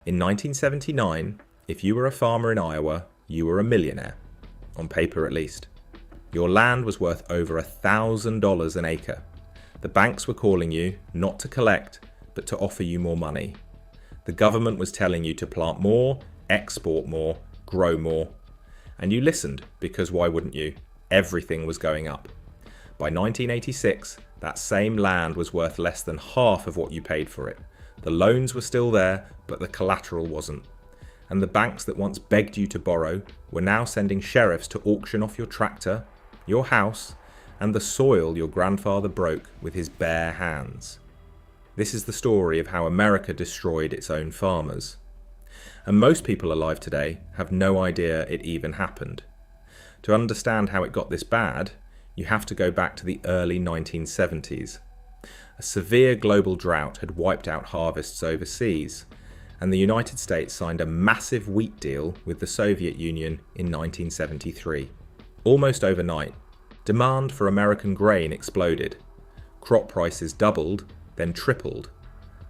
In 1979, if you were a farmer in Iowa, you were a millionaire, on paper at least. Your land was worth over $1,000 an acre. The banks were calling you not to collect, but to offer you more money. The government was telling you to plant more, export more, grow more. And you listened, because why wouldn't you? Everything was going up. By 1986, that same land was worth less than half of what you paid for it. The loans were still there, but the collateral wasn't. And the banks that once begged you to borrow were now sending sheriffs to auction off your tractor, your house, and the soil your grandfather broke with his bare hands. This is the story of how America destroyed its own farmers. And most people alive today have no idea it even happened. To understand how it got this bad, you have to go back to the early 1970s. A severe global drought had wiped out harvests overseas, and the United States signed a massive wheat deal with the Soviet Union in 1973. Almost overnight, demand for American grain exploded. Crop prices doubled, then tripled.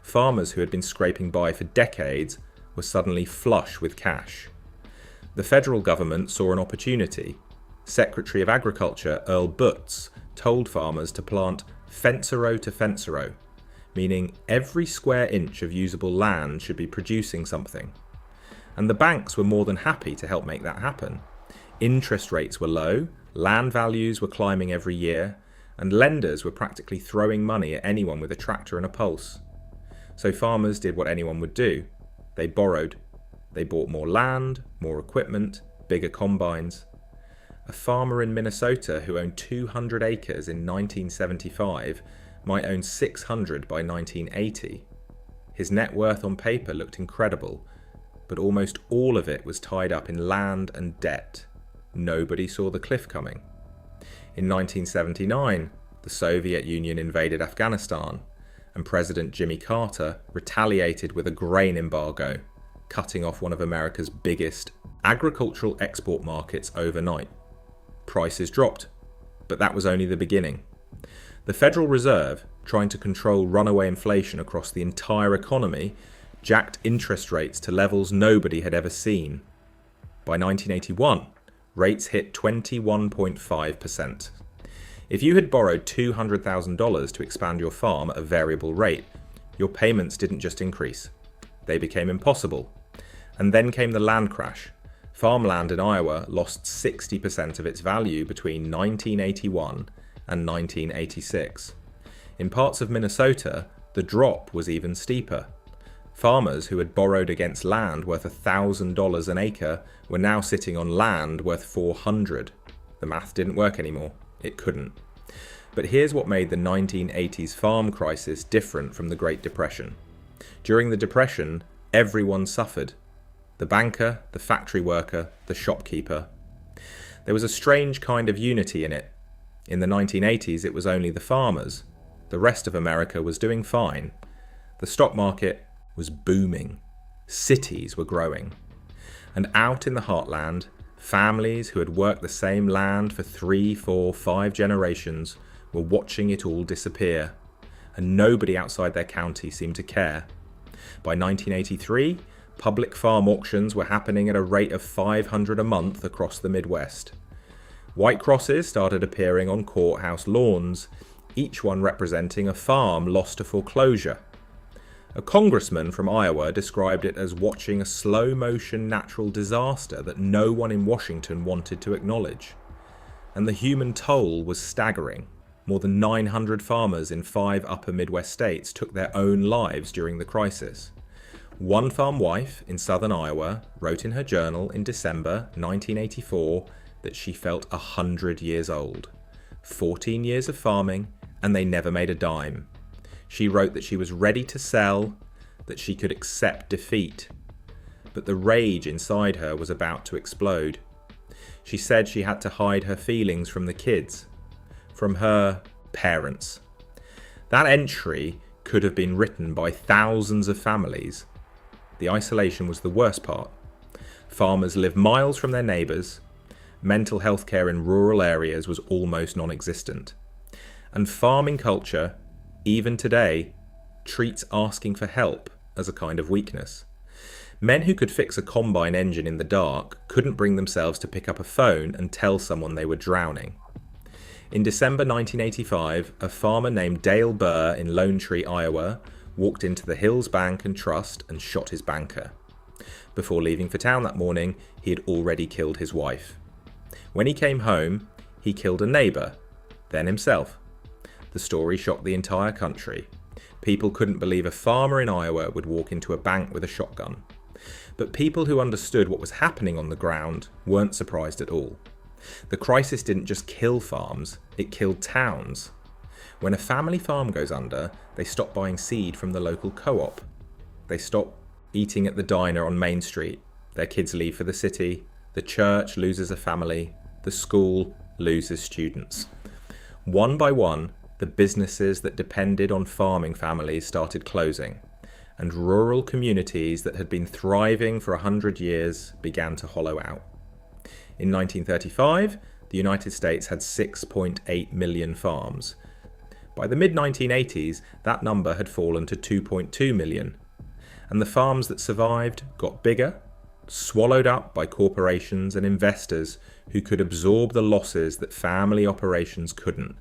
Farmers who had been scraping by for decades were suddenly flush with cash. The federal government saw an opportunity. Secretary of Agriculture Earl Butz told farmers to plant fence-a-row to fence-a-row, meaning every square inch of usable land should be producing something. And the banks were more than happy to help make that happen. Interest rates were low, land values were climbing every year, and lenders were practically throwing money at anyone with a tractor and a pulse. So farmers did what anyone would do. They borrowed. They bought more land, more equipment, bigger combines. A farmer in Minnesota who owned 200 acres in 1975 might own 600 by 1980. His net worth on paper looked incredible, but almost all of it was tied up in land and debt. Nobody saw the cliff coming. In 1979, the Soviet Union invaded Afghanistan, and President Jimmy Carter retaliated with a grain embargo, cutting off one of America's biggest agricultural export markets overnight. Prices dropped, but that was only the beginning. The Federal Reserve, trying to control runaway inflation across the entire economy, jacked interest rates to levels nobody had ever seen. By 1981, rates hit 21.5%. If you had borrowed $200,000 to expand your farm at a variable rate, your payments didn't just increase. They became impossible. And then came the land crash. Farmland in Iowa lost 60% of its value between 1981 and 1986. In parts of Minnesota, the drop was even steeper. Farmers who had borrowed against land worth $1,000 an acre were now sitting on land worth $400. The math didn't work anymore. It couldn't. But here's what made the 1980s farm crisis different from the Great Depression. During the Depression, everyone suffered. The banker, the factory worker, the shopkeeper. There was a strange kind of unity in it. In the 1980s, it was only the farmers. The rest of America was doing fine. The stock market was booming. Cities were growing. And out in the heartland, families who had worked the same land for 3, 4, 5 generations were watching it all disappear. And nobody outside their county seemed to care. By 1983, public farm auctions were happening at a rate of 500 a month across the Midwest. White crosses started appearing on courthouse lawns, each one representing a farm lost to foreclosure. A congressman from Iowa described it as watching a slow-motion natural disaster that no one in Washington wanted to acknowledge. And the human toll was staggering. More than 900 farmers in 5 upper Midwest states took their own lives during the crisis. One farm wife in southern Iowa wrote in her journal in December 1984 that she felt 100 years old. 14 years of farming, and they never made a dime. She wrote that she was ready to sell, that she could accept defeat. But the rage inside her was about to explode. She said she had to hide her feelings from the kids, from her parents. That entry could have been written by thousands of families. The isolation was the worst part. Farmers lived miles from their neighbours. Mental health care in rural areas was almost non-existent. And farming culture, even today, treats asking for help as a kind of weakness. Men who could fix a combine engine in the dark couldn't bring themselves to pick up a phone and tell someone they were drowning. In December 1985, a farmer named Dale Burr in Lone Tree, Iowa, walked into the Hills Bank and Trust and shot his banker. Before leaving for town that morning, he had already killed his wife. When he came home, he killed a neighbour, then himself. The story shocked the entire country. People couldn't believe a farmer in Iowa would walk into a bank with a shotgun. But people who understood what was happening on the ground weren't surprised at all. The crisis didn't just kill farms, it killed towns. When a family farm goes under, they stop buying seed from the local co-op. They stop eating at the diner on Main Street. Their kids leave for the city. The church loses a family. The school loses students. One by one, the businesses that depended on farming families started closing, and rural communities that had been thriving for 100 years began to hollow out. In 1935, the United States had 6.8 million farms. By the mid-1980s, that number had fallen to 2.2 million, and the farms that survived got bigger, swallowed up by corporations and investors who could absorb the losses that family operations couldn't.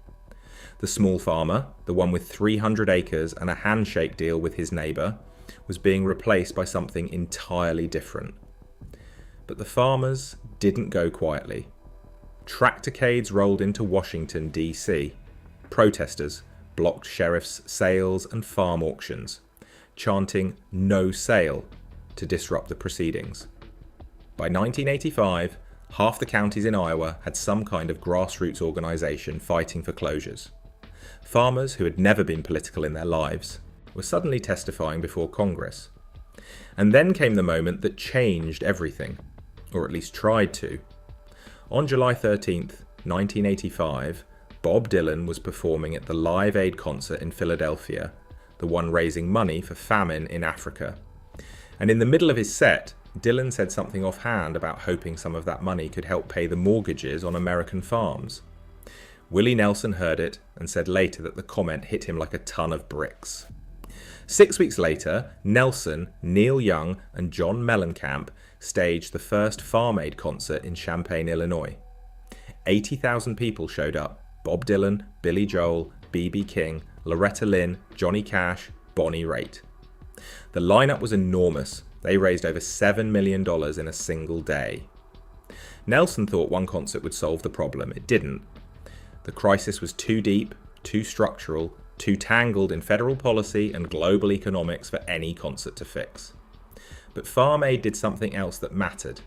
The small farmer, the one with 300 acres and a handshake deal with his neighbour, was being replaced by something entirely different. But the farmers didn't go quietly. Tractorcades rolled into Washington, D.C. Protesters blocked sheriffs' sales and farm auctions, chanting "No sale" to disrupt the proceedings. By 1985, half the counties in Iowa had some kind of grassroots organisation fighting for closures. Farmers who had never been political in their lives were suddenly testifying before Congress. And then came the moment that changed everything, or at least tried to. On July 13th, 1985, Bob Dylan was performing at the Live Aid concert in Philadelphia, the one raising money for famine in Africa. And in the middle of his set, Dylan said something offhand about hoping some of that money could help pay the mortgages on American farms. Willie Nelson heard it and said later that the comment hit him like a ton of bricks. 6 weeks later, Nelson, Neil Young, and John Mellencamp staged the first Farm Aid concert in Champaign, Illinois. 80,000 people showed up: Bob Dylan, Billy Joel, B.B. King, Loretta Lynn, Johnny Cash, Bonnie Raitt. The lineup was enormous. They raised over $7 million in a single day. Nelson thought one concert would solve the problem. It didn't. The crisis was too deep, too structural, too tangled in federal policy and global economics for any concert to fix. But Farm Aid did something else that mattered.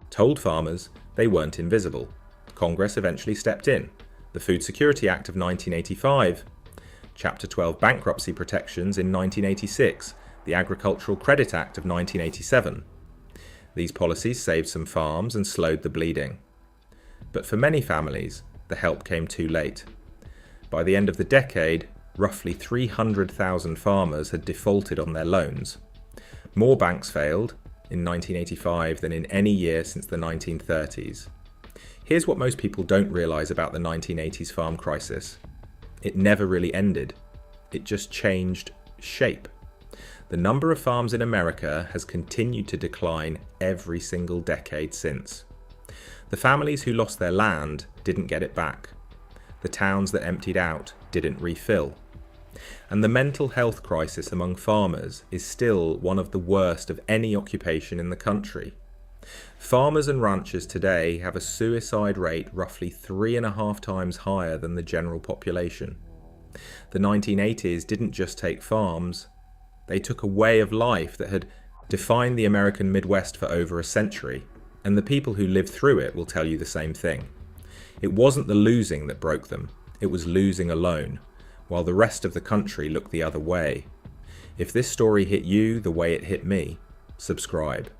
Told farmers they weren't invisible. Congress eventually stepped in. The Food Security Act of 1985, Chapter 12 bankruptcy protections in 1986, the Agricultural Credit Act of 1987. These policies saved some farms and slowed the bleeding. But for many families, the help came too late. By the end of the decade, roughly 300,000 farmers had defaulted on their loans. More banks failed in 1985 than in any year since the 1930s. Here's what most people don't realise about the 1980s farm crisis. It never really ended. It just changed shape. The number of farms in America has continued to decline every single decade since. The families who lost their land didn't get it back. The towns that emptied out didn't refill. And the mental health crisis among farmers is still one of the worst of any occupation in the country. Farmers and ranchers today have a suicide rate roughly 3.5 times higher than the general population. The 1980s didn't just take farms, they took a way of life that had defined the American Midwest for over a century, and the people who lived through it will tell you the same thing. It wasn't the losing that broke them, it was losing alone, while the rest of the country looked the other way. If this story hit you the way it hit me, subscribe.